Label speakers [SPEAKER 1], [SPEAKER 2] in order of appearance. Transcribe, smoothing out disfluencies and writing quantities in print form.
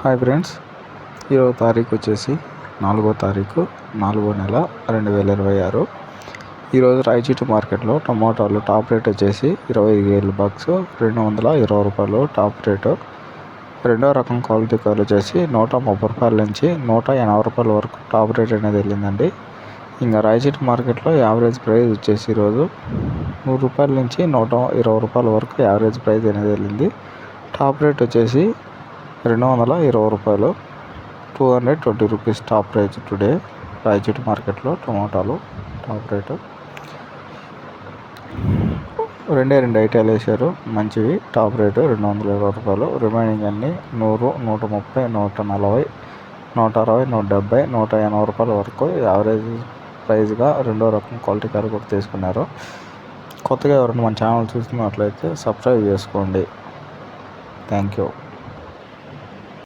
[SPEAKER 1] Hi friends, ఈరోజు తారీఖు వచ్చేసి 4వ తారీఖు 4వ నెల 2026. ఈరోజు రాయచోటి మార్కెట్లో టమాటాలు టాప్ రేట్ వచ్చేసి 25,000 బక్స్, 220 రూపాయలు టాప్ రేటు. రెండో రకం క్వాలిటీ కాయలు వచ్చేసి 130 రూపాయల నుంచి 180 రూపాయల వరకు టాప్ రేట్ అనేది వెళ్ళిందండి. ఇంకా రాయచోటి మార్కెట్లో యావరేజ్ ప్రైస్ వచ్చేసి ఈరోజు 100 రూపాయల నుంచి 120 రూపాయల వరకు యావరేజ్ ప్రైస్ అనేది వెళ్ళింది. టాప్ రేట్ వచ్చేసి 220 రూపాయలు, 220 rupees top price today Rayachoti మార్కెట్లో టమాటాలు టాప్ రేటు. రెండు ఐటాలు వేశారు మంచివి, టాప్ రేటు 220 రూపాయలు. రిమైనింగ్ అన్నీ 100, 130, 140, 160, 170, 180 రూపాయల వరకు యావరేజ్ ప్రైస్గా రెండో రకం క్వాలిటీ కాయలు కూడా తీసుకున్నారు. కొత్తగా ఎవరైనా మన ఛానల్ చూస్తున్నట్లయితే సబ్స్క్రైబ్ చేసుకోండి. Thank you.